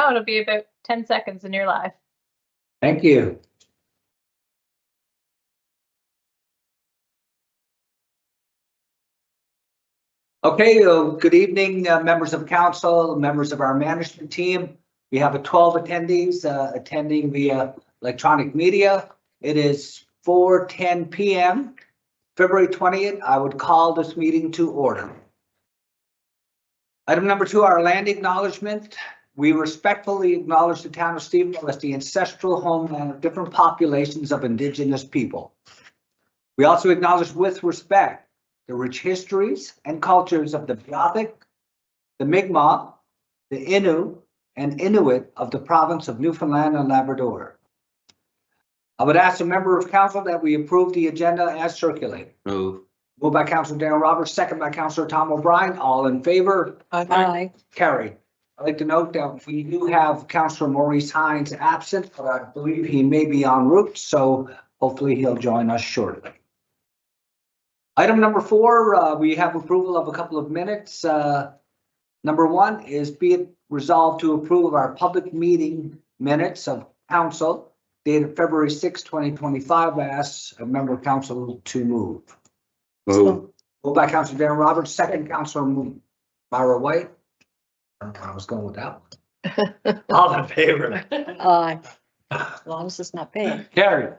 now it'll be about 10 seconds and you're live. Thank you. Okay, good evening, members of council, members of our management team. We have 12 attendees attending via electronic media. It is 4:10 p.m. February 20th. I would call this meeting to order. Item number 2, our land acknowledgement. We respectfully acknowledge the town of Stephenville as the ancestral homeland of different populations of Indigenous people. We also acknowledge with respect the rich histories and cultures of the Beothuk, the Mi'kmaq, the Innu, and Inuit of the province of Newfoundland and Labrador. I would ask a member of council that we approve the agenda as circulated. Move. Moved by Councillor Darren Roberts, second by Councillor Tom O'Brien. All in favor? Aye. Carried. I'd like to note that we do have Councillor Maurice Hines absent, but I believe he may be en route, so hopefully he'll join us shortly. Item number 4, we have approval of a couple of minutes. Number 1 is be it resolved to approve our public meeting minutes of council dated February 6, 2025. I ask a member of council to move. Move. Moved by Councillor Darren Roberts, second Councillor Myra White. I was going with that one. All in favor? Aye. As long as it's not bad. Carried.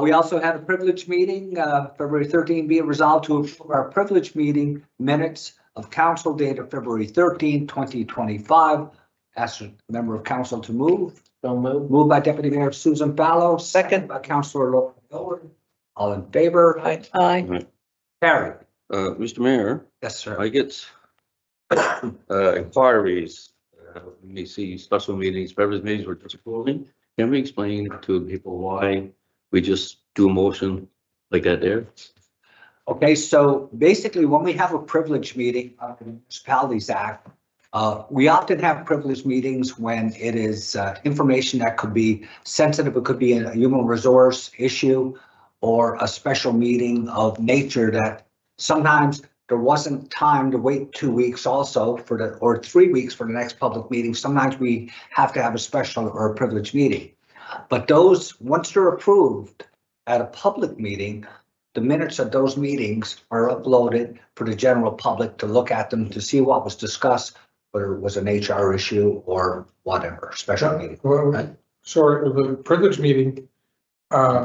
We also had a privilege meeting, February 13, be it resolved to approve our privilege meeting minutes of council dated February 13, 2025. Ask a member of council to move. So move. Moved by Deputy Mayor Susan Fallow, Second. by Councillor Laura Miller. All in favor? Aye. Carried. Mr. Mayor, Yes, sir. I get inquiries. We see special meetings, privilege meetings we're just approving. Can we explain to people why we just do a motion like that there? Okay, so basically when we have a privilege meeting under the Municipalities Act, we often have privilege meetings when it is information that could be sensitive. It could be a human resource issue or a special meeting of nature that sometimes there wasn't time to wait 2 weeks also for the, or 3 weeks for the next public meeting. Sometimes we have to have a special or a privilege meeting. But those, once they're approved at a public meeting, the minutes of those meetings are uploaded for the general public to look at them, to see what was discussed, whether it was an HR issue or whatever, special meeting. Well, sorry, the privilege meeting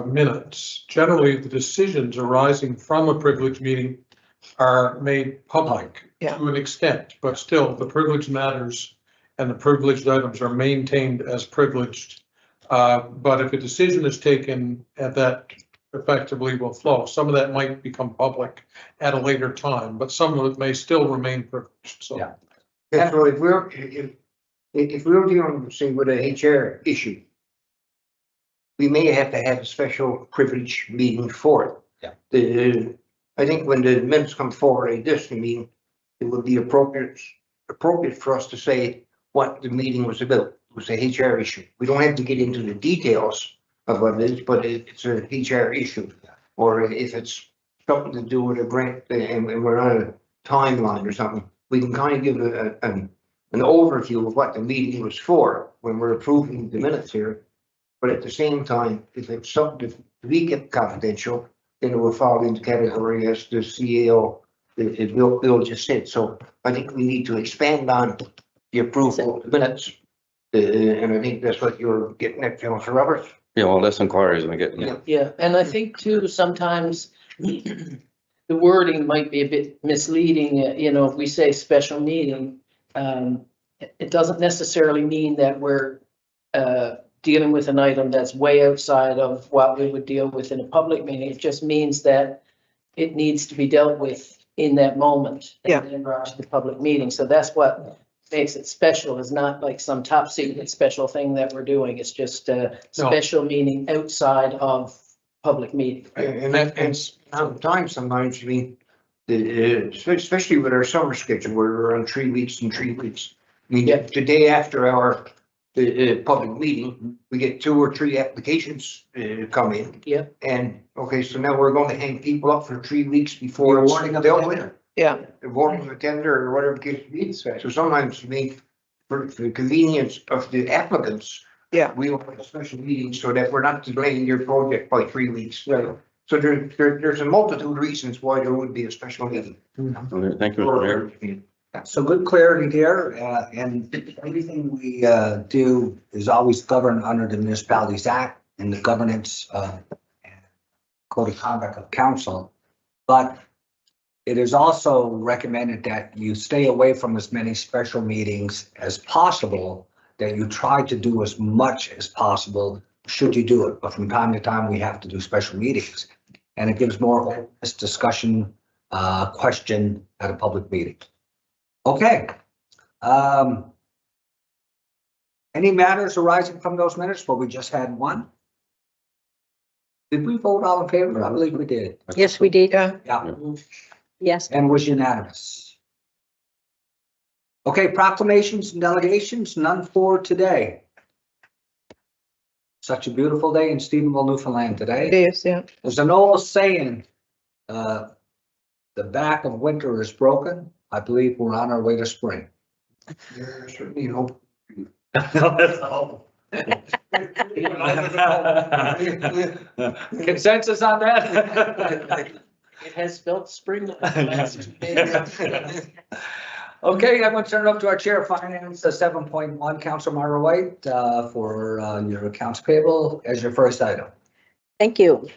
minutes, generally the decisions arising from a privilege meeting are made public to an extent, but still the privilege matters and the privileged items are maintained as privileged. But if a decision is taken at that, effectively will flow. Some of that might become public at a later time, but some of it may still remain privileged. So. Yeah. Yeah, so if we're dealing, say, with a HR issue, we may have to have a special privilege meeting for it. Yeah. I think when the minutes come forward like this, I mean, it would be appropriate for us to say what the meeting was about. It was a HR issue. We don't have to get into the details of what it is, but it's a HR issue. Or if it's something to do with a grant and we're on a timeline or something, we can kind of give an overview of what the meeting was for when we're approving the minutes here. But at the same time, if it's something that we keep confidential, then it will fall into category as the CEO, Bill just said. So I think we need to expand on the approval of the minutes. And I think that's what you're getting at, Councillor Roberts. Yeah, well, that's inquiries I'm getting. Yeah. Yeah, and I think too, sometimes the wording might be a bit misleading. You know, if we say special meeting, it doesn't necessarily mean that we're dealing with an item that's way outside of what we would deal with in a public meeting. It just means that it needs to be dealt with in that moment. Yeah. And then brought to the public meeting. So that's what makes it special, is not like some top secret special thing that we're doing. It's just a special meeting outside of public meeting. And sometimes, I mean, especially with our summer schedule, where we're on 3 weeks and 3 weeks. I mean, the day after our public meeting, we get 2 or 3 applications come in. Yeah. And okay, so now we're going to hang people up for 3 weeks before Warning of the dealt tender. with. The warning of the tender or whatever the case may be. So sometimes, I mean, for the convenience of the applicants. Yeah. We will have a special meeting so that we're not delaying your project by 3 weeks. Right. So there's a multitude of reasons why there would be a special meeting. Okay, thank you, Mr. Mayor. So good clarity there, and everything we do is always governed under the Municipalities Act and the governance and code of conduct of council. But it is also recommended that you stay away from as many special meetings as possible, that you try to do as much as possible should you do it. But from time to time, we have to do special meetings. And it gives more openness, discussion, question at a public meeting. Okay. Any matters arising from those minutes? Well, we just had one. Did we vote all in favor? I believe we did. Yes, we did. Yeah, Yes. and was unanimous. Okay, proclamations and delegations, none for today. Such a beautiful day in Stephenville, Newfoundland today. It is, yeah. There's an old saying, the back of winter is broken. I believe we're on our way to spring. There's certainly hope. Consensus on that? It has felt spring. the last 2 days. Okay, I'm going to turn it over to our Chair of Finance, 7.1, Councilor Myra White, for your accounts payable as your first item. Thank you.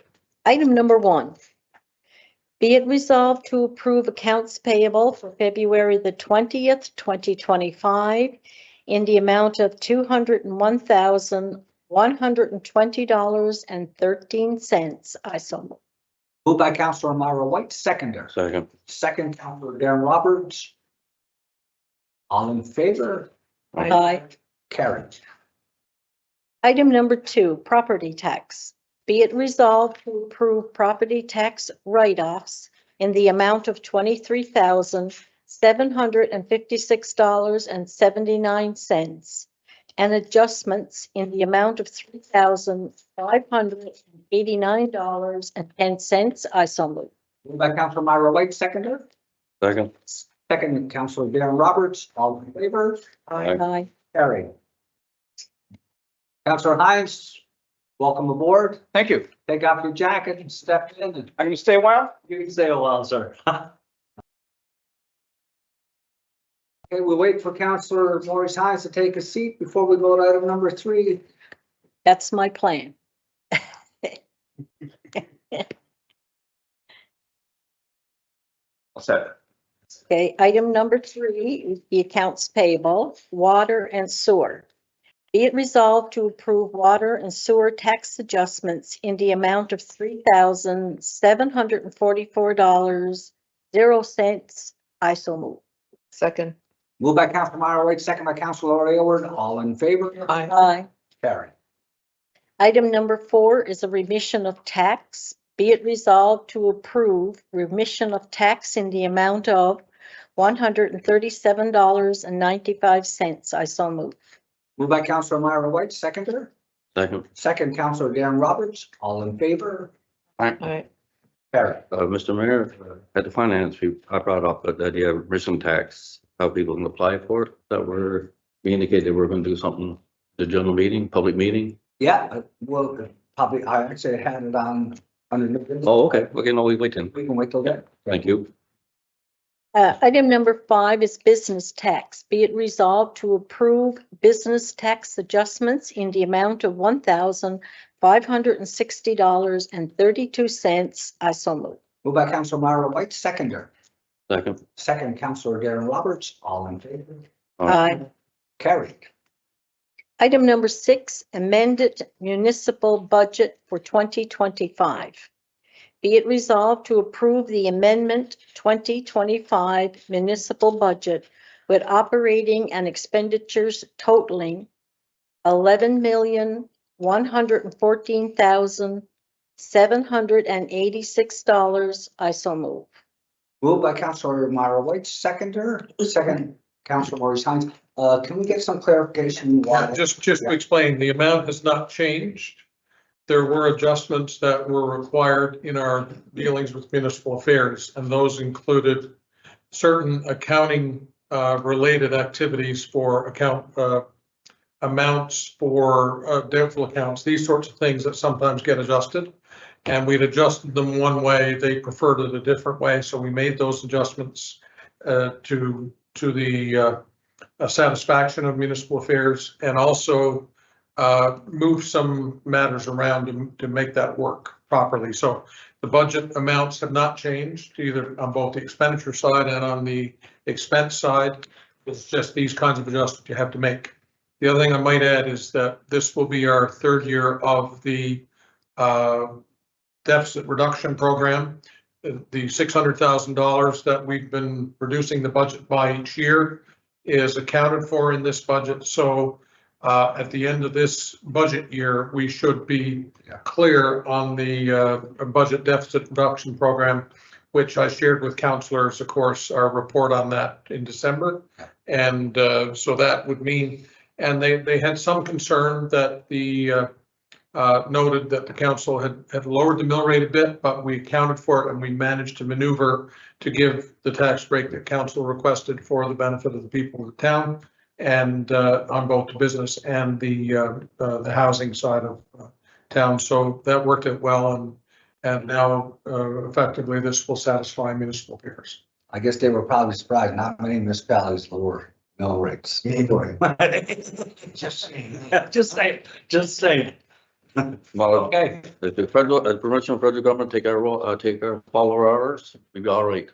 Item number 1. Be it resolved to approve accounts payable for February the 20th, 2025 in the amount of $201,120.13. I so move. Moved by Councilor Myra White, seconder. Second. Second, Councilor Darren Roberts. All in favor? Aye. Carried. Item number 2, property tax. Be it resolved to approve property tax write-offs in the amount of $23,756.79 and adjustments in the amount of $3,589.10. I so move. Moved by Councilor Myra White, seconder. Second. Second, Councilor Darren Roberts. All in favor? Aye. Carried. Councilor Hines, welcome aboard. Thank you. Take off your jacket and step in. I'm going to stay a while. You can stay a while, sir. Okay, we'll wait for Councilor Maurice Hines to take a seat before we go to item number 3. That's my plan. I'll set it. Okay, item number 3 is the accounts payable, water and sewer. Be it resolved to approve water and sewer tax adjustments in the amount of $3,744.00. I so move. Second. Moved by Councilor Myra White, second by Councilor Aylward. All in favor? Aye. Aye. Carried. Item number 4 is a remission of tax. Be it resolved to approve remission of tax in the amount of $137.95. I so move. Moved by Councilor Myra White, seconder. Second. Second, Councilor Darren Roberts. All in favor? Aye. Carried. Mr. Mayor, at the finance, I brought up the idea of remission tax, how people can apply for it, we indicated we're going to do something, the general meeting, public meeting. Yeah, well, probably, I actually had it on under new business. Oh, okay. Okay, no, we wait then. We can wait till then. Thank you. Item number 5 is business tax. Be it resolved to approve business tax adjustments in the amount of $1,560.32. I so move. Moved by Councilor Myra White, seconder. Second. Second, Councilor Darren Roberts. All in favor? Aye. Carried. Item number 6, amended municipal budget for 2025. Be it resolved to approve the amendment 2025 municipal budget with operating and expenditures totaling $11,114,786. I so move. Moved by Councilor Myra White, seconder. Second, Councilor Maurice Hines. Can we get some clarification? Just to explain, the amount has not changed. There were adjustments that were required in our dealings with municipal affairs, and those included certain accounting related activities for amounts for doubtful accounts, these sorts of things that sometimes get adjusted. And we'd adjusted them one way, they preferred it a different way, so we made those adjustments to the satisfaction of municipal affairs, and also move some matters around to make that work properly. So the budget amounts have not changed either on both the expenditure side and on the expense side. It's just these kinds of adjustments you have to make. The other thing I might add is that this will be our third year of the deficit reduction program. The $600,000 that we've been reducing the budget by each year is accounted for in this budget. So at the end of this budget year, we should be clear on the budget deficit reduction program, which I shared with councillors, of course, our report on that in December. And so that would mean, and they had some concern that the noted that the council had lowered the mill rate a bit, but we accounted for it and we managed to maneuver to give the tax break that council requested for the benefit of the people of the town, and on both the business and the housing side of town. So that worked out well, and now effectively this will satisfy municipal peers. I guess they were probably surprised, not many municipalities lower mill rates. Just saying. Just saying. Well, Okay. if the federal, provincial and federal government take our follow ours, we'll be all right.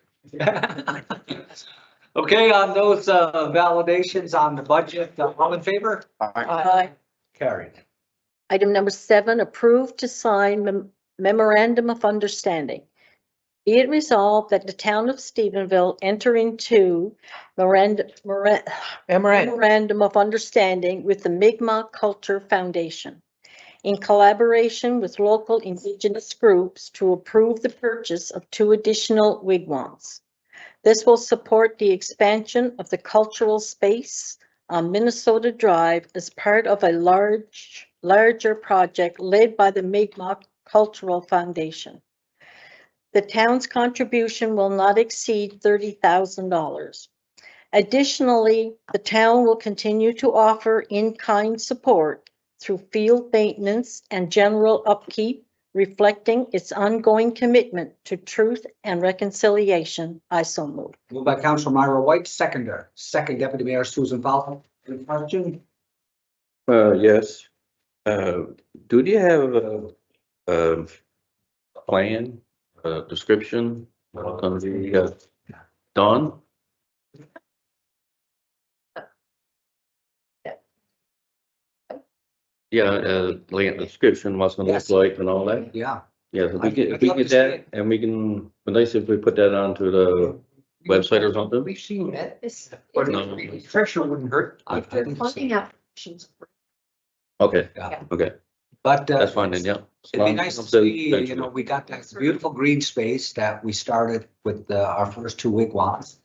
Okay, on those validations on the budget, all in favor? Aye. Carried. Item number 7, approve to sign memorandum of understanding. Be it resolved that the town of Stephenville enter into memorandum of understanding with the Mi'kmaq Culture Foundation in collaboration with local indigenous groups to approve the purchase of 2 additional wigwams. This will support the expansion of the cultural space on Minnesota Drive as part of a larger project led by the Mi'kmaq Cultural Foundation. The town's contribution will not exceed $30,000. Additionally, the town will continue to offer in-kind support through field maintenance and general upkeep, reflecting its ongoing commitment to truth and reconciliation. I so move. Moved by Councilor Myra White, second Deputy Mayor Susan Fowler. Any question? Yes. Do you have a plan, a description, what's going to be done? Yeah, land description, what's going to look like and all that. Yeah. Yeah, if we get I'd love to see that, it. and we can, but nice if we put that onto the website or something. We've seen that, It's but No. pressure wouldn't hurt. I didn't see funding it. applications. Okay, Yeah. okay, But that's fine then, yeah. it'd be nice to see, you know, we got that beautiful green space that we started with our first 2 wigwams.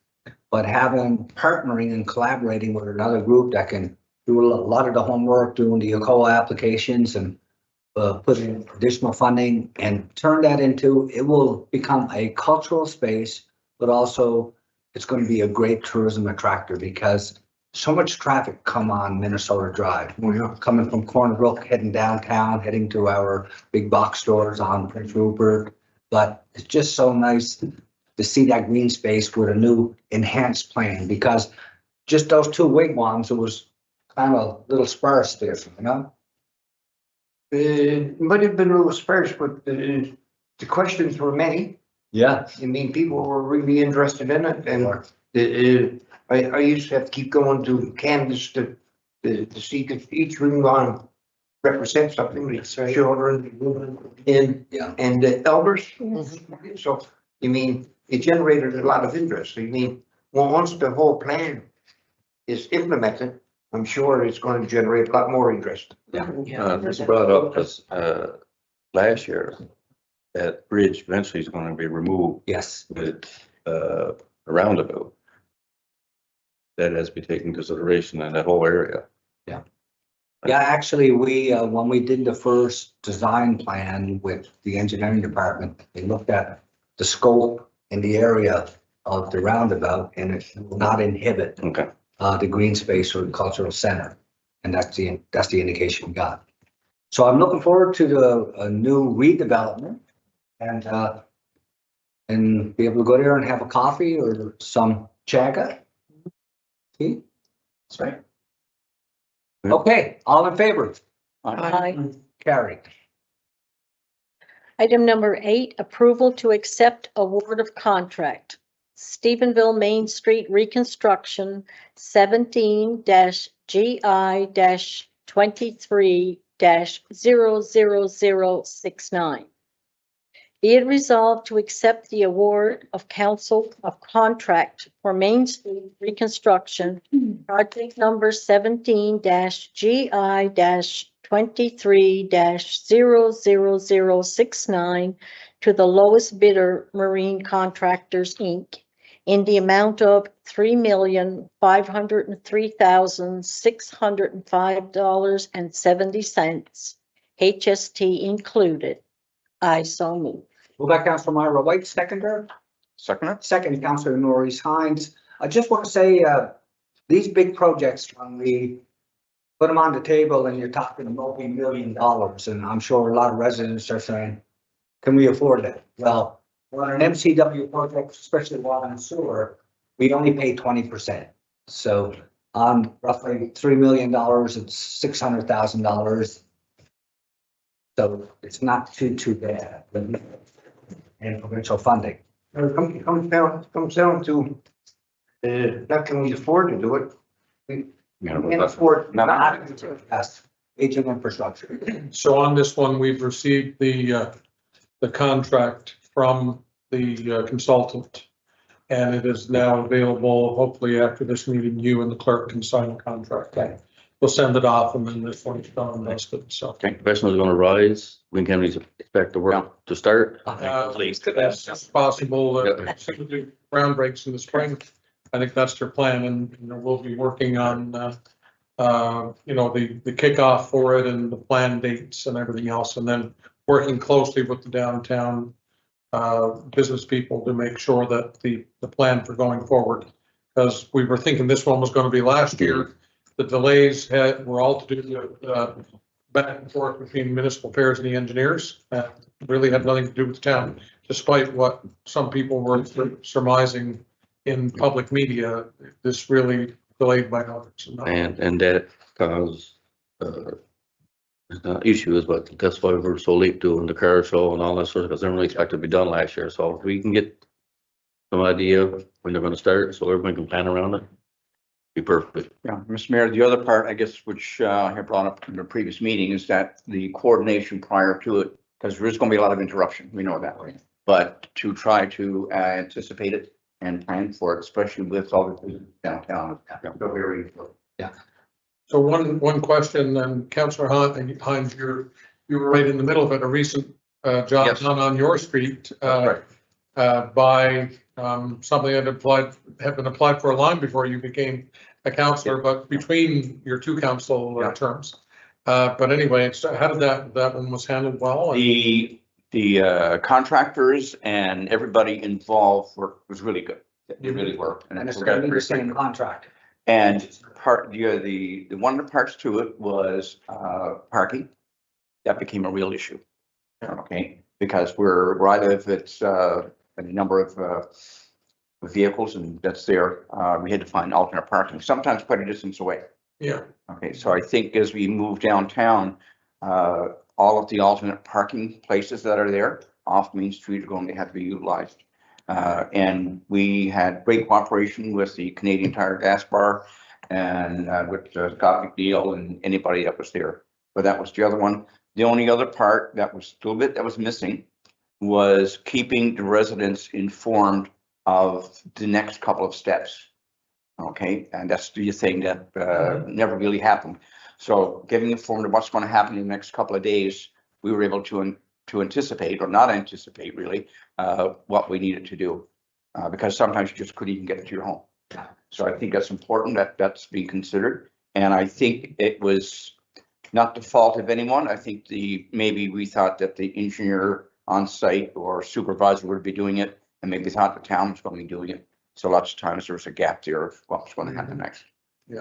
But partnering and collaborating with another group that can do a lot of the homework, doing the ECOA applications and put in additional funding and turn that into, it will become a cultural space, but also it's going to be a great tourism attractor because so much traffic come on Minnesota Drive. We're coming from Corner Brook, heading downtown, heading to our big box stores on Prince Rupert. But it's just so nice to see that green space with a new enhanced plan, because just those 2 wigwams, it was kind of a little sparse there, you know? It might have been a little sparse, but the questions were many. Yeah. I mean, people were really interested in it, and I used to have to keep going to Canvas to see if each wigwam represents something, like children and the elders. So, you mean, it generated a lot of interest. I mean, well, once the whole plan is implemented, I'm sure it's going to generate a lot more interest. This brought up because last year, that bridge eventually is going to be removed Yes. with a roundabout. That has to be taken into consideration in that whole area. Yeah, actually, when we did the first design plan with the engineering department, they looked at the scope in the area of the roundabout, and it will not inhibit Okay. the green space or the cultural center. And that's the indication we got. So I'm looking forward to the new redevelopment and be able to go there and have a coffee or some chaga. See? That's right. Yeah. Okay, all in favor? Aye. Carried. Item number 8, approval to accept award of contract. Stephenville Main Street Reconstruction 17-GI-23-00069. Be it resolved to accept the award of council of contract for Main Street Reconstruction, project number 17-GI-23-00069 to the lowest bidder, Marine Contractors, Inc., in the amount of $3,503,605.70, HST included. I so move. Moved by Councilor Myra White, seconder. Second. Second, Councilor Norris Hines. I just want to say, these big projects, when we put them on the table and you're talking multi-million dollars, and I'm sure a lot of residents are saying, can we afford it? Well, on an MCW project, especially water and sewer, we only pay 20%. So on roughly $3 million, it's $600,000. So it's not too bad. And provincial funding. It comes down to, not can we afford to do it? We can't afford not to. Yes, aging infrastructure. So on this one, we've received the contract from the consultant. And it is now available. Hopefully after this meeting, you and the clerk can sign the contract. Okay. We'll send it off and then this one's done and dusted, so. Okay, question is gonna rise. When can we expect the work to start? As soon as possible, as soon as the ground breaks in the spring, I think that's their plan, and we'll be working on, the kickoff for it and the plan dates and everything else, and then working closely with the downtown business people to make sure that the plan for going forward, because we were thinking this one was going to be last year. The delays were all to do with back and forth between municipal affairs and the engineers. Really had nothing to do with the town, despite what some people were surmising in public media. This really delayed by others. And that caused issues, but that's why we're so late doing the car show and all that sort of, because they're really expected to be done last year. So if we can get some idea when they're going to start, so everyone can plan around it, be perfect. Yeah, Mr. Mayor, the other part, I guess, which I had brought up in the previous meeting is that the coordination prior to it, because there is going to be a lot of interruption, we know that. But to try to anticipate it and plan for it, especially with all the downtown. So one question, and Councillor Hines, you were right in the middle of it, a recent job Yes. done on your street Right. by something that had been applied for long before you became a councillor, but between your two council terms. But anyway, so how did that one was handled well? The contractors and everybody involved was really good. They really worked. And it's going to be the same contract. And the one of the parts to it was parking. That became a real issue. Okay, because we're either if it's a number of vehicles and that's there, we had to find alternate parking, sometimes quite a distance away. Yeah. Okay, so I think as we move downtown, all of the alternate parking places that are there off Main Street are going to have to be utilized. And we had great cooperation with the Canadian Tire Gas Bar and with Scott McNeil and anybody that was there. But that was the other one. The only other part that was a little bit that was missing was keeping the residents informed of the next couple of steps. Okay, and that's the thing that never really happened. So getting informed of what's going to happen in the next couple of days, we were able to anticipate or not anticipate really what we needed to do because sometimes you just couldn't even get to your home. So I think that's important that that's being considered. And I think it was not the fault of anyone. I think maybe we thought that the engineer on site or supervisor would be doing it and maybe thought the town was going to be doing it. So lots of times there's a gap there of what's going to happen next.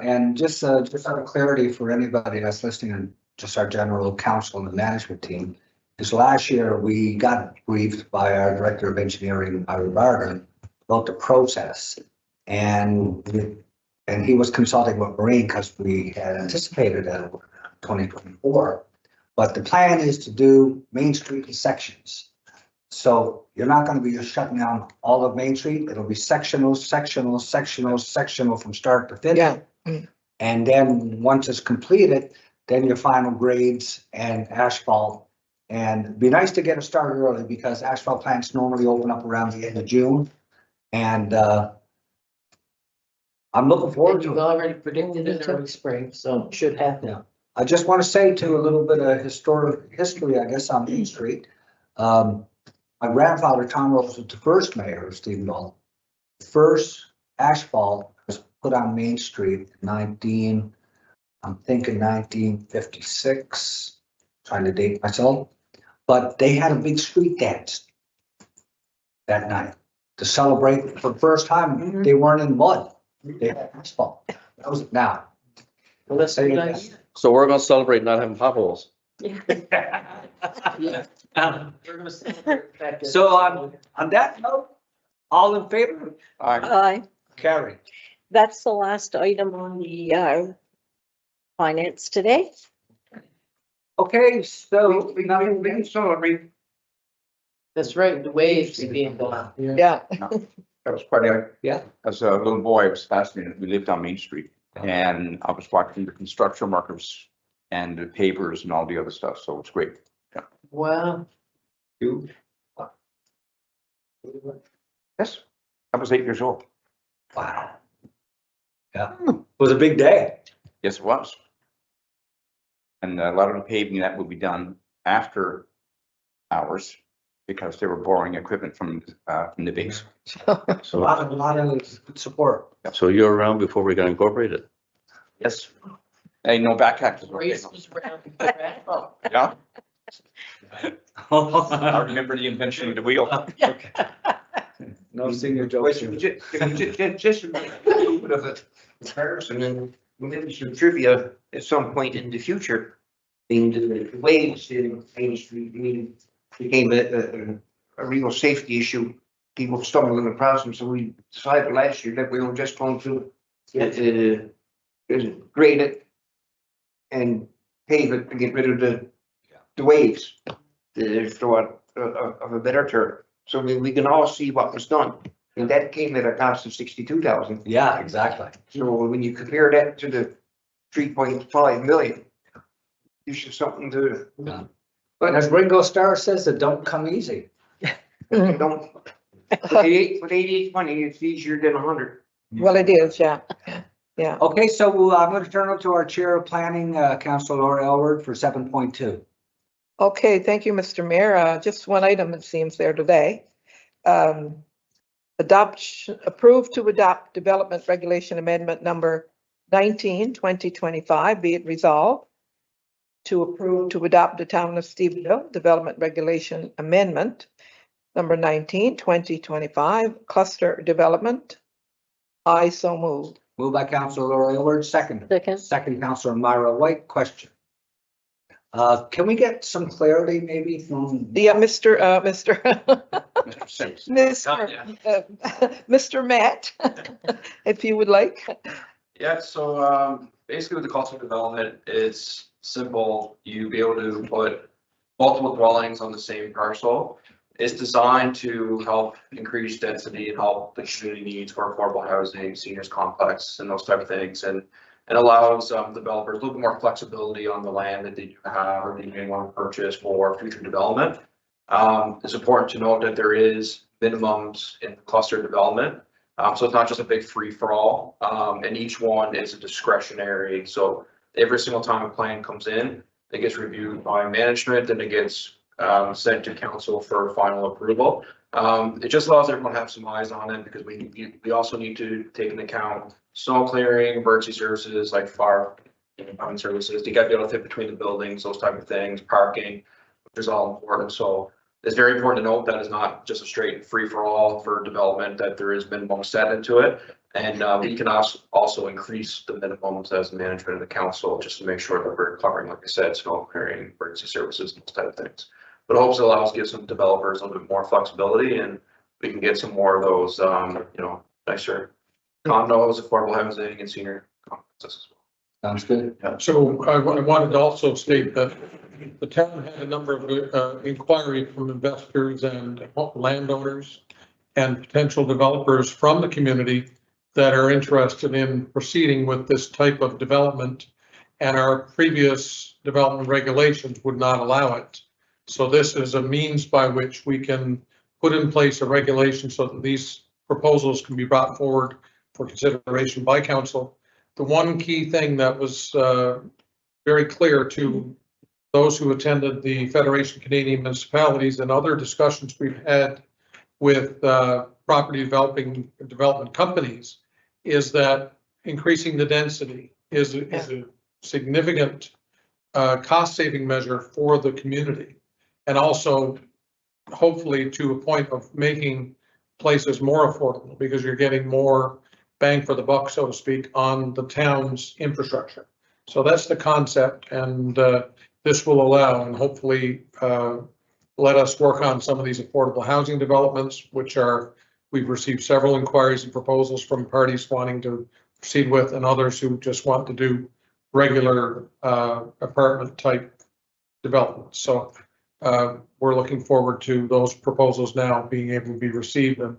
And just out of clarity for anybody that's listening, and just our general counsel and the management team, is last year we got briefed by our director of engineering, Ira Barger, about the process. And he was consulting with Marine because we had anticipated that 2024. But the plan is to do Main Street in sections. So you're not going to be just shutting down all of Main Street. It'll be sectional from start to finish. Yeah. And then once it's completed, then your final grades and asphalt. And it'd be nice to get it started early because asphalt plants normally open up around the end of June. And I'm looking forward And to you've it. already predicted an early spring, so it should happen. Yeah. I just want to say too, a little bit of history, I guess, on Main Street. My grandfather, Tom Rose, was the first mayor of Stephenville. The first asphalt was put on Main Street in 1956, trying to date myself. But they had a big street dance that night to celebrate for the first time. They weren't in mud. They had asphalt. That was now. Well, that's a good idea. So we're gonna celebrate not having potholes. Yeah. We're gonna celebrate the fact that- So on that note, all in favor? Aye. Carry. That's the last item on the finance today. Okay, so We can celebrate. That's right, the waves being done. Yeah. That was quite a. Yeah. As a little boy, I was fascinated. We lived on Main Street and I was watching the construction workers and the pavers and all the other stuff. So it's great. Wow. You? Yes, I was 8 years old. wow. Yeah, it was a big day. Yes, it was. And a lot of the paving that would be done after hours because they were borrowing equipment from the base. A lot of good support. So you're around before we got incorporated. Yes. Hey, no back taxes. Race was around. Oh, Yeah. I remember the invention of the wheel. No senior jokes. Just a little bit of a comparison and maybe some trivia at some point in the future. Being the waves in Main Street, became a real safety issue. People stumbling across them, so we decided last year that we were just going to grade it and pave it to get rid of the waves. For of a better term. So we can all see what was done. And that came at a cost of 62,000. Yeah, exactly. So when you compare that to the 3.5 million, you should something to, But as Ringo Starr says, it don't come easy. don't. With 80/20, it's easier than 100. Well, it is, yeah. Yeah. Okay, so I'm going to turn it to our Chair of Planning, Councilor Laura Elward for 7.2. Okay, thank you, Mr. Mayor. Just one item it seems there today. Approve to adopt Development Regulation Amendment number 19, 2025, be it resolved to approve to adopt the Town of Stephenville Development Regulation Amendment number 19, 2025, cluster development. I so moved. Moved by Councilor Laura Elward, second. Second, Councilor Myra White. Question. Can we get some clarity maybe from? Yeah, Mr. Mr. Sims. Mr. Matt, if you would like. Yeah, so basically with the cluster development, it's simple. You be able to put multiple dwellings on the same parcel. It's designed to help increase density and help the community needs for affordable housing, seniors complex and those type of things. And it allows developers a little bit more flexibility on the land that they do have or they may want to purchase for future development. It's important to note that there is minimums in cluster development. So it's not just a big free for all, and each one is a discretionary. So every single time a plan comes in, it gets reviewed by management and it gets sent to council for final approval. It just allows everyone to have some eyes on it because we also need to take into account snow clearing, emergency services like fire and services. You got to be able to fit between the buildings, those type of things, parking, which is all important. So it's very important to note that it's not just a straight free for all for development, that there is minimum set into it. And we can also increase the minimums as management of the council, just to make sure that we're covering, like I said, snow clearing, emergency services, those type of things. But hopefully allows give some developers a little bit more flexibility, and we can get some more of those, nicer condos, affordable housing, and senior complexes as well. Sounds good. So I wanted to also state that the town had a number of inquiry from investors and landowners and potential developers from the community that are interested in proceeding with this type of development, and our previous development regulations would not allow it. So this is a means by which we can put in place a regulation so that these proposals can be brought forward for consideration by council. The one key thing that was very clear to those who attended the Federation of Canadian Municipalities and other discussions we've had with property development companies is that increasing the density is a significant cost-saving measure for the community, and also hopefully to a point of making places more affordable, because you're getting more bang for the buck, so to speak, on the town's infrastructure. So that's the concept, and this will allow and hopefully let us work on some of these affordable housing developments, which we've received several inquiries and proposals from parties wanting to proceed with, and others who just want to do regular apartment type developments. So we're looking forward to those proposals now being able to be received and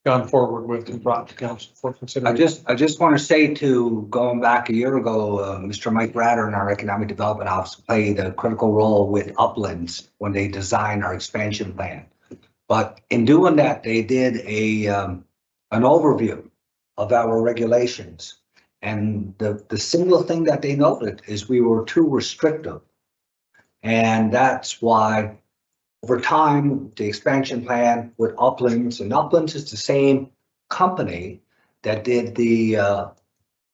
gone forward with and brought to council for consideration. I just want to say, to going back a year ago, Mr. Mike Ratter in our Economic Development Office played a critical role with Uplands when they designed our expansion plan. But in doing that, they did an overview of our regulations. And the single thing that they noted is we were too restrictive. And that's why over time, the expansion plan with Uplands, and Uplands is the same company that did the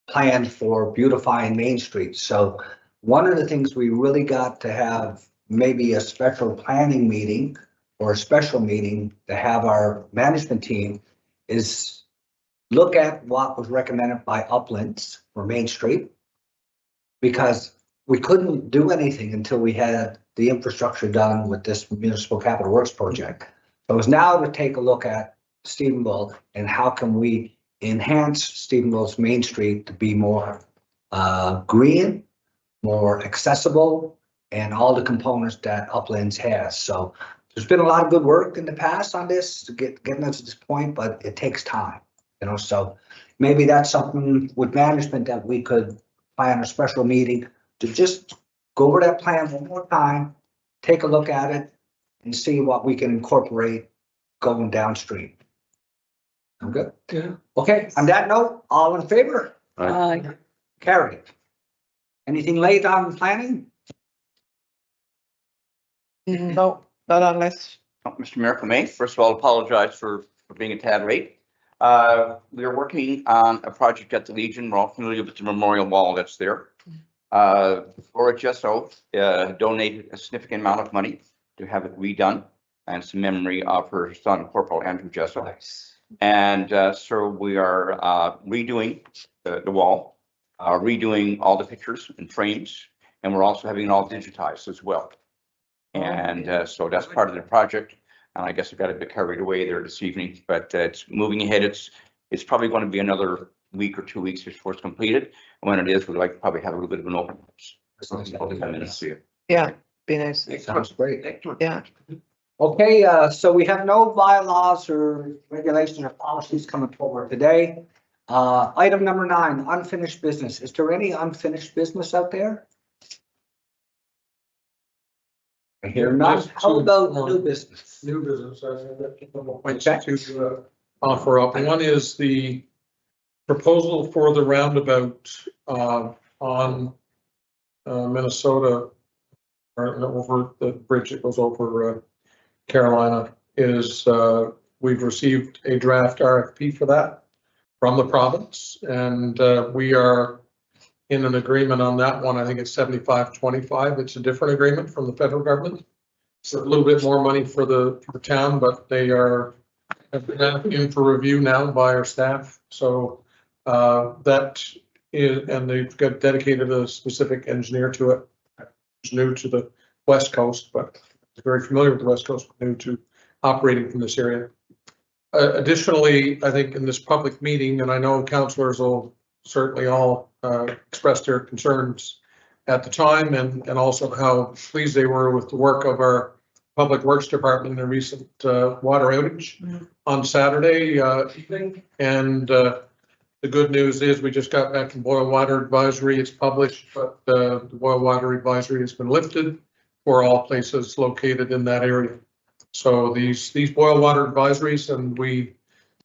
plan for beautifying Main Street. So one of the things we really got to have maybe a special planning meeting or a special meeting to have our management team is look at what was recommended by Uplands for Main Street, because we couldn't do anything until we had the infrastructure done with this municipal capital works project. So it's now to take a look at Stephenville and how can we enhance Stephenville's Main Street to be more green, more accessible, and all the components that Uplands has. So there's been a lot of good work in the past on this to getting us to this point, but it takes time, so maybe that's something with management that we could plan a special meeting to just go over that plan one more time, take a look at it, and see what we can incorporate going downstream. I'm good? Yeah. Okay, on that note, all in favor? Aye. Carried. Anything late on planning? No, not unless. Mr. Mayor, if I may, first of all, apologize for being a tad late. We are working on a project at the Legion. We're all familiar with the memorial wall that's there. Laura Jesso donated a significant amount of money to have it redone, and it's in memory of her son, Corporal Andrew Jesso. Nice. And so we are redoing the wall, redoing all the pictures and frames, and we're also having it all digitized as well. And so that's part of the project. And I guess I got a bit carried away there this evening, but it's moving ahead. It's probably going to be another week or 2 weeks before it's completed. And when it is, we'd like to probably have a little bit of an open house. So it's about 10 minutes to see it. Yeah, be nice. Sounds great. Yeah. Okay, so we have no bylaws or regulations or policies coming forward today. Item number 9, unfinished business. Is there any unfinished business out there? I hear none. How about new business? New business, I have a couple points to offer up. One is the proposal for the roundabout on Minnesota, or over the bridge that goes over Carolina, is we've received a draft RFP for that from the province, and we are in an agreement on that one. I think it's 75-25. It's a different agreement from the federal government. It's a little bit more money for the town, but they have been in for review now by our staff. So that is, and they've got dedicated a specific engineer to it. Who's new to the West Coast, but very familiar with the West Coast, new to operating from this area. Additionally, I think in this public meeting, and I know councillors will certainly all express their concerns at the time, and also how pleased they were with the work of our Public Works Department in the recent water outage on Saturday evening. And the good news is we just got back from boil water advisory. It's published, but the boil water advisory has been lifted for all places located in that area. So these boil water advisories, and we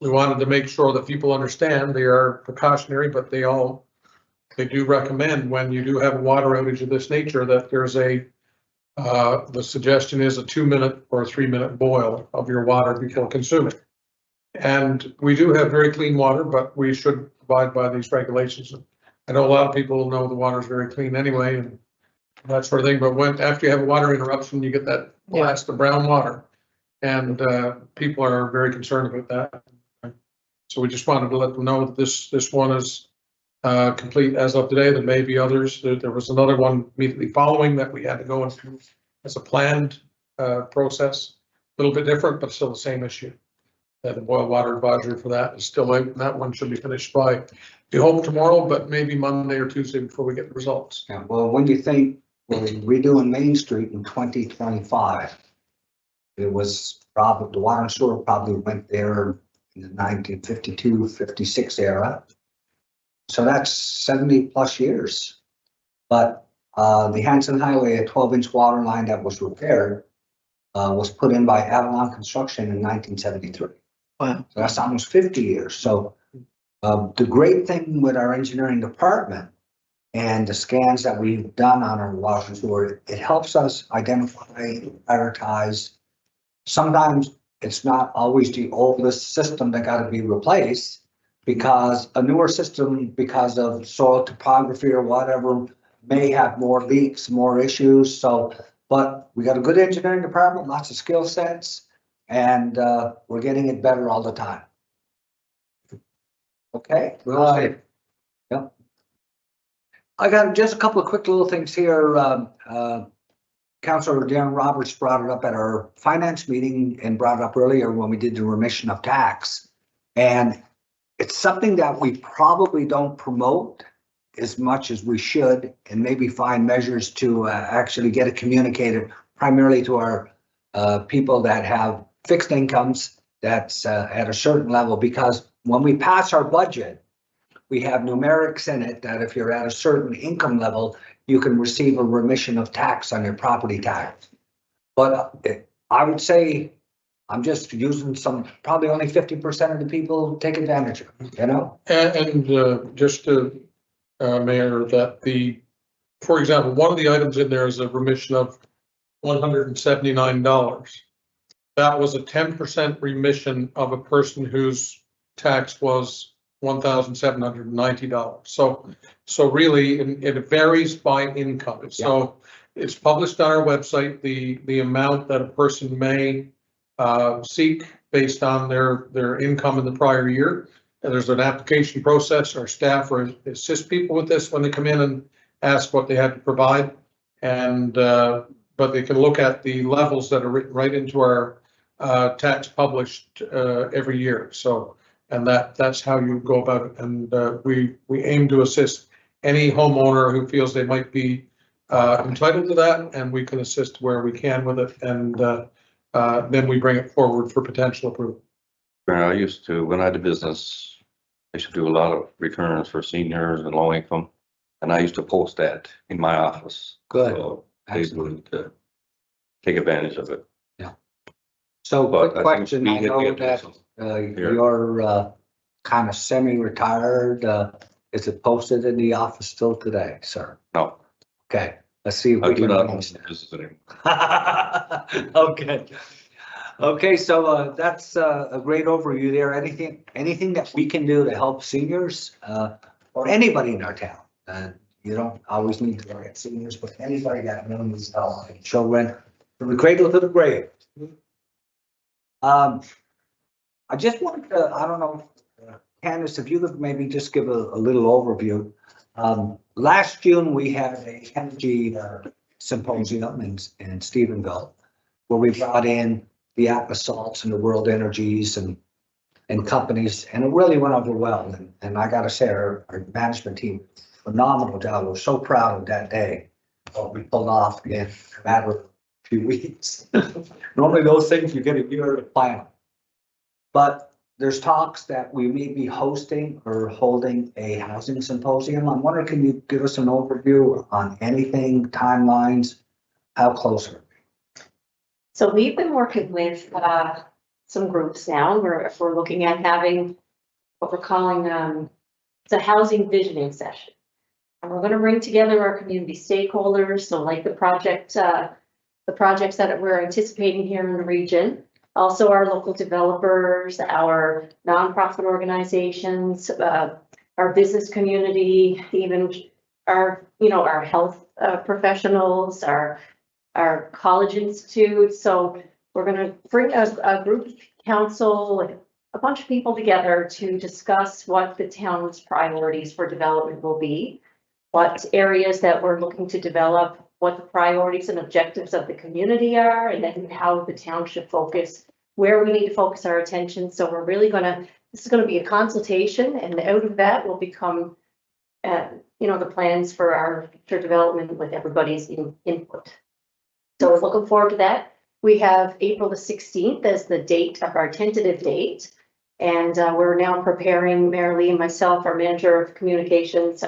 wanted to make sure that people understand they are precautionary, but they do recommend when you do have a water outage of this nature that there's the suggestion is a 2-minute or a 3-minute boil of your water before consuming. And we do have very clean water, but we should abide by these regulations. I know a lot of people know the water is very clean anyway and that sort of thing, but after you have a water interruption, you get that blast of brown water. And people are very concerned about that. So we just wanted to let them know that this one is complete as of today. There may be others. There was another one immediately following that we had to go into as a planned process. A little bit different, but still the same issue. The boil water advisory for that is still out. That one should be finished by, we hope tomorrow, but maybe Monday or Tuesday before we get the results. Yeah, well, when you think we're redoing Main Street in 2025, it was probably, the water and sewer probably went there in the 1952, 56 era. So that's 70 plus years. But the Hanson Highway, a 12-inch water line that was repaired, was put in by Avalon Construction in 1973. Wow. So that's almost 50 years. So the great thing with our engineering department and the scans that we've done on our water and sewer, it helps us identify, prioritize. Sometimes it's not always the oldest system that got to be replaced, because a newer system, because of soil topography or whatever, may have more leaks, more issues. So, but we got a good engineering department, lots of skill sets, and we're getting it better all the time. Okay. Yep. I got just a couple of quick little things here. Councilor Darren Roberts brought it up at our finance meeting and brought it up earlier when we did the remission of tax. And it's something that we probably don't promote as much as we should, and maybe find measures to actually get it communicated primarily to our people that have fixed incomes that's at a certain level. Because when we pass our budget, we have numerics in it that if you're at a certain income level, you can receive a remission of tax on your property tax. But I would say, I'm just using some, probably only 50% of the people take advantage of it, you know? And just to, Mayor, that for example, one of the items in there is a remission of $179. That was a 10% remission of a person whose tax was $1,790. So really, it varies by income. So it's published on our website, the amount that a person may seek based on their income in the prior year. And there's an application process. Our staff assist people with this when they come in and ask what they have to provide. And but they can look at the levels that are written right into our tax published every year. So, and that's how you go about it. And we aim to assist any homeowner who feels they might be entitled to that, and we can assist where we can with it. And then we bring it forward for potential approval. I used to, when I had a business, I used to do a lot of returns for seniors and low income. And I used to post that in my office. Good. So they would take advantage of it. Yeah. So But quick question, I know that you're kind of semi-retired. Is it posted in the office still today, sir? No. Okay, let's see if I we do can. not own the business anymore. Okay. Okay, so that's a great overview there. Anything that we can do to help seniors or anybody in our town? You don't always need to look at seniors, but anybody that needs help, like children. From the cradle to the grave. I just wanted to, I don't know, Candace, if you could maybe just give a little overview. Last June, we had a energy symposium in Stephenville, where we brought in the Atlas Salts and the World Energies and companies, and it really went over well. And I gotta say, our management team, phenomenal job. We're so proud of that day. What we pulled off in a matter of a few weeks. Normally those things you get a year to plan. But there's talks that we may be hosting or holding a housing symposium. I'm wondering, can you give us an overview on anything, timelines, how close are we? So we've been working with some groups now. We're looking at having what we're calling it's a housing visioning session. And we're going to bring together our community stakeholders, so like the projects that we're anticipating here in the region. Also our local developers, our nonprofit organizations, our business community, even our health professionals, our college institutes. So we're going to bring a group council, a bunch of people together to discuss what the town's priorities for development will be, what areas that we're looking to develop, what the priorities and objectives of the community are, and then how the town should focus, where we need to focus our attention. So we're really this is going to be a consultation, and out of that will become, the plans for our future development with everybody's input. So we're looking forward to that. We have April the 16th as the date of our tentative date. And we're now preparing, Marilee and myself, our manager of communications,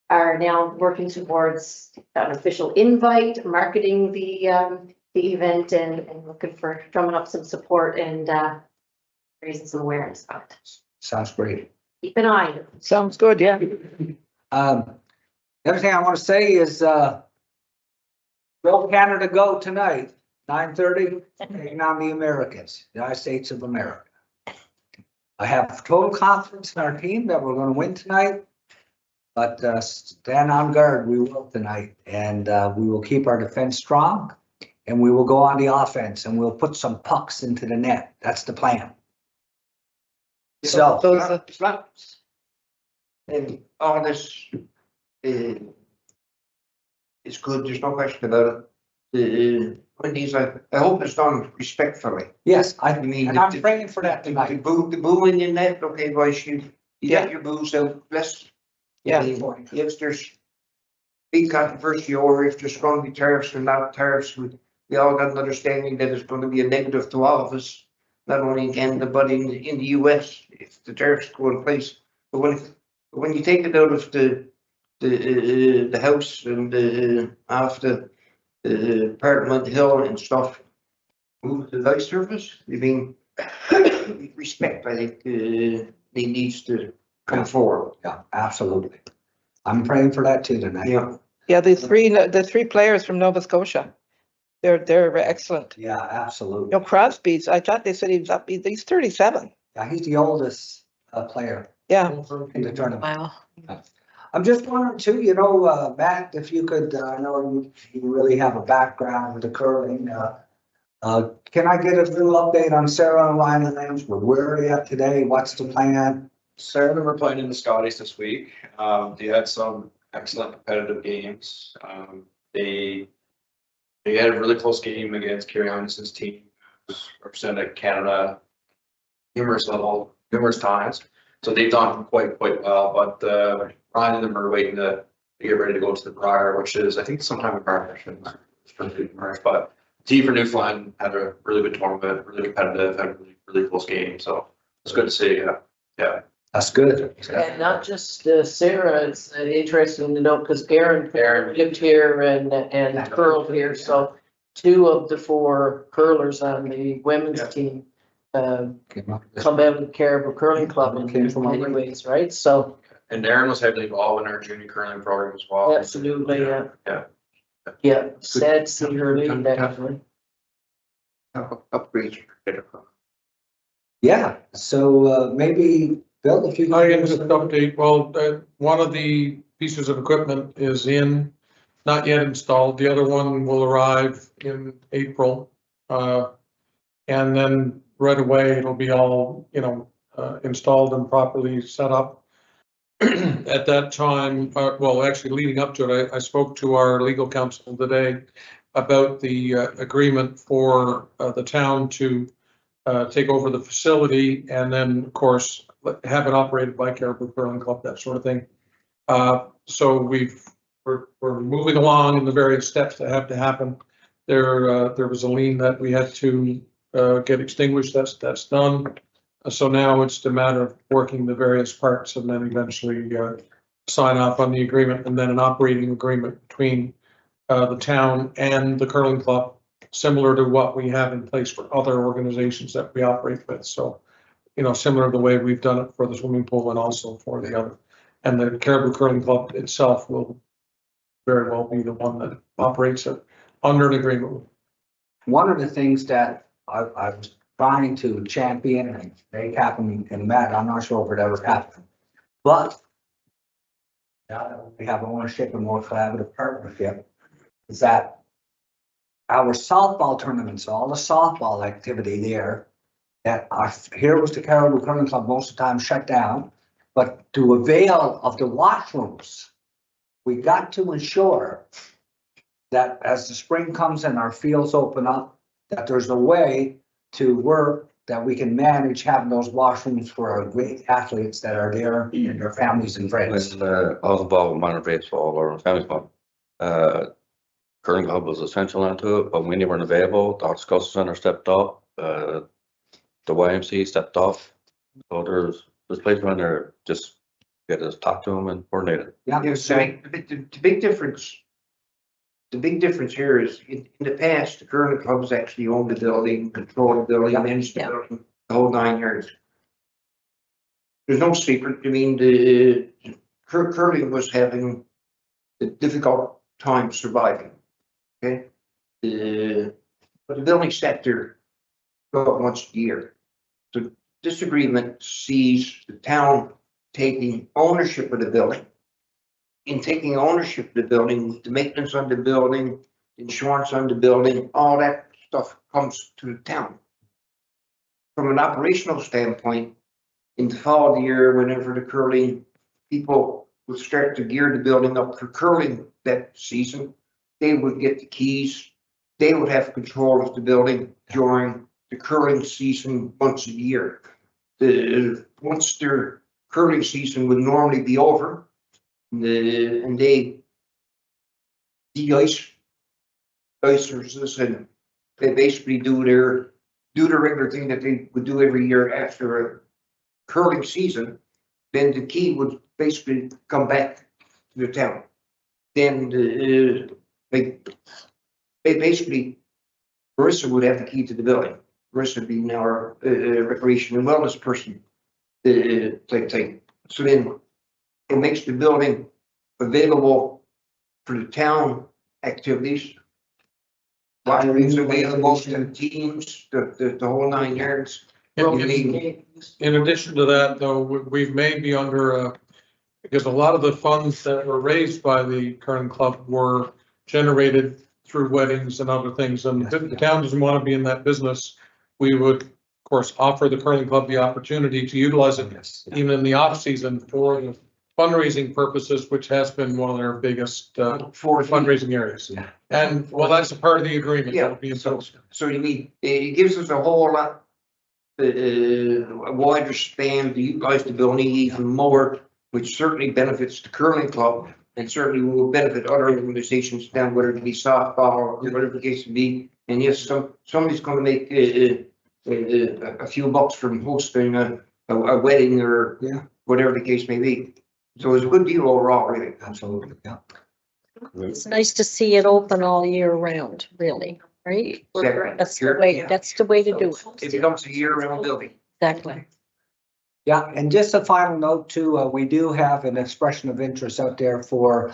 are now working towards an official invite, marketing the event, and looking for drumming up some support and raising some awareness about it. Sounds great. Keep an eye. Sounds good, yeah. The other thing I want to say is, Go Canada Go tonight, 9:30, taking on the Americans, United States of America. I have total confidence in our team that we're going to win tonight, but stand on guard, we will tonight, and we will keep our defense strong, and we will go on the offense, and we'll put some pucks into the net. That's the plan. So, And all this is good, there's no question about it. I hope it's done respectfully. yes, I mean, and I'm praying for that The tonight. booing in that, okay, boys, you got your boos out, let's. Yeah. If there's big controversy over if there's going to be tariffs or not tariffs, we all got an understanding that it's going to be a negative to all of us, not only in Canada, but in the US, if the tariffs go in place. But when you take it out of the house and after the Parliament Hill and stuff, move to the light surface, I mean, respect, I think, they needs to come forward. Yeah, absolutely. I'm praying for that too tonight. Yeah. Yeah, the three players from Nova Scotia, they're excellent. Yeah, absolutely. You know, Crosby's, I thought they said he was up, he's 37. Yeah, he's the oldest player Yeah. in the tournament. Wow. I'm just wondering too, Matt, if you could, I know you really have a background with the curling. Can I get a little update on Sarah and Ryan Lambs? Where are they at today? What's the plan? Sarah and them are playing in the Scotties this week. They had some excellent competitive games. They had a really close game against Kerry Anderson's team, who's represented Canada numerous times. So they've done quite well. But Ryan and them are waiting to get ready to go to the Briar, which is I think sometime in March. But the team for Newfoundland had a really good tournament, really competitive, had a really close game. So it's good to see. Yeah. That's good. And not just Sarah, it's interesting to note because Aaron lived here and curled here. So 2 of the 4 curlers on the women's team come out of the Caribou Curling Club in many ways, right? So. And Darren was heavily involved in our junior curling program as well. Absolutely, yeah. Yeah. Yeah, sad to see her leave, actually. Upgrades. Yeah, so maybe Bill, if you. I can just update, well, one of the pieces of equipment is in, not yet installed. The other one will arrive in April. And then right away, it'll be all, installed and properly set up. At that time, well, actually leading up to it, I spoke to our legal counsel today about the agreement for the town to take over the facility and then, of course, have it operated by Caribou Curling Club, that sort of thing. So we're moving along in the various steps that have to happen. There was a lien that we had to get extinguished. That's done. So now it's the matter of working the various parts and then eventually sign off on the agreement, and then an operating agreement between the town and the curling club, similar to what we have in place for other organizations that we operate with. So, similar to the way we've done it for the swimming pool and also for the other. And the Caribou Curling Club itself will very well be the one that operates it under an agreement. One of the things that I was trying to champion and make happen in Matt, I'm not sure if it ever happened, but now that we have ownership and more collaborative partnership, is that our softball tournaments, all the softball activity there, that here was the Caribou Curling Club most of the time shut down, but to avail of the washrooms, we got to ensure that as the spring comes and our fields open up, that there's a way to work that we can manage having those washrooms for our great athletes that are there and their families and friends. When I was involved with minor baseball or family club, curling club was essential onto it, but when they weren't available, the Arts Culture Center stepped up, the YMC stepped off. So there's places around there, just get us talk to them and coordinate it. Yeah, Yeah, so the big difference. The big difference here is in the past, the curling clubs actually owned the building, controlled the building, managed the building, the whole 9 yards. There's no secret. I mean, the curling was having a difficult time surviving. Okay, but the building sector go up once a year. So this agreement sees the town taking ownership of the building. In taking ownership of the building, the maintenance on the building, insurance on the building, all that stuff comes to the town. From an operational standpoint, in the fall of the year, whenever the curling people would start to gear the building up for curling that season, they would get the keys. They would have control of the building during the curling season once a year. Once their curling season would normally be over, and they de-ice icers, and they basically do the regular thing that they would do every year after a curling season, then the key would basically come back to the town. Then they basically, Marissa would have the key to the building. Marissa being our recreation and wellness person type thing. So then it makes the building available for the town activities. Batteries available to the teams, the whole 9 yards. In addition to that, though, we've may be under because a lot of the funds that were raised by the curling club were generated through weddings and other things, and if the town doesn't want to be in that business, we would, of course, offer the curling club the opportunity to utilize it even in the off season for the fundraising purposes, which has been one of their biggest For fundraising areas. Yeah. And well, that's a part of the agreement. Yeah, That'll be imposed. So you mean, it gives us a whole lot, a wider span to utilize the building even more, which certainly benefits the curling club and certainly will benefit other organizations down, whether it be softball or whatever the case may be. And yes, somebody's gonna make a few bucks from hosting a wedding or whatever the case may be. So it's a good deal overall, really. Absolutely, yeah. It's nice to see it open all year round, really, right? Exactly. That's the way to do it. It becomes a year-round building. Exactly. Yeah, and just a final note too, we do have an expression of interest out there for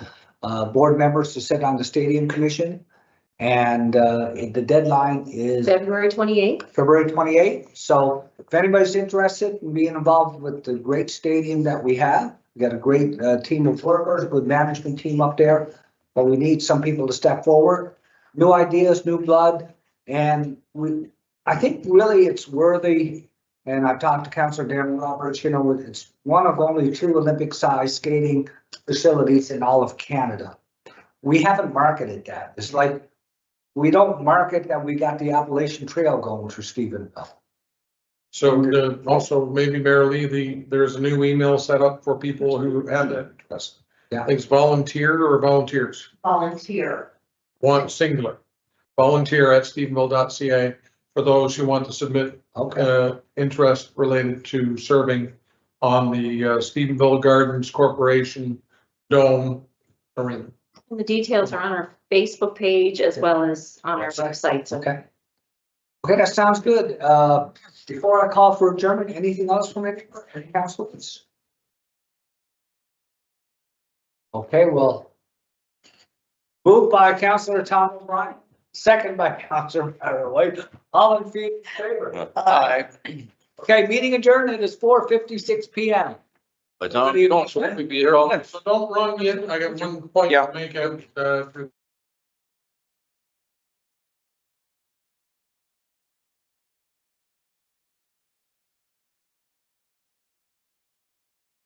board members to sit on the stadium commission. And the deadline is February 28th. February 28th. So if anybody's interested in being involved with the great stadium that we have, we got a great team of workers, good management team up there. but we need some people to step forward. New ideas, new blood, and I think really it's worthy. And I've talked to Councillor Darren Roberts, you know, it's one of only 2 Olympic-sized skating facilities in all of Canada. We haven't marketed that. It's like, we don't market that we got the Appalachian Trail going through Stephenville. So also maybe Mayor Lee, there's a new email set up for people who have that interest. Yeah. I think it's volunteer or volunteers, Volunteer. one singular, volunteer@stephenville.ca for those who want to submit Okay, interest related to serving on the Stephenville Gardens Corporation Dome Arena. And the details are on our Facebook page as well as on our website. So okay. Okay, that sounds good. Before I call for adjournment, anything else from any councilors? Okay, well, moved by Councillor Tom O'Brien, second by Councillor White. All in favor? Aye. Okay, meeting adjourned. It is 4:56 PM. But don't be here all night. So don't run yet. I got one point Yeah. to make out,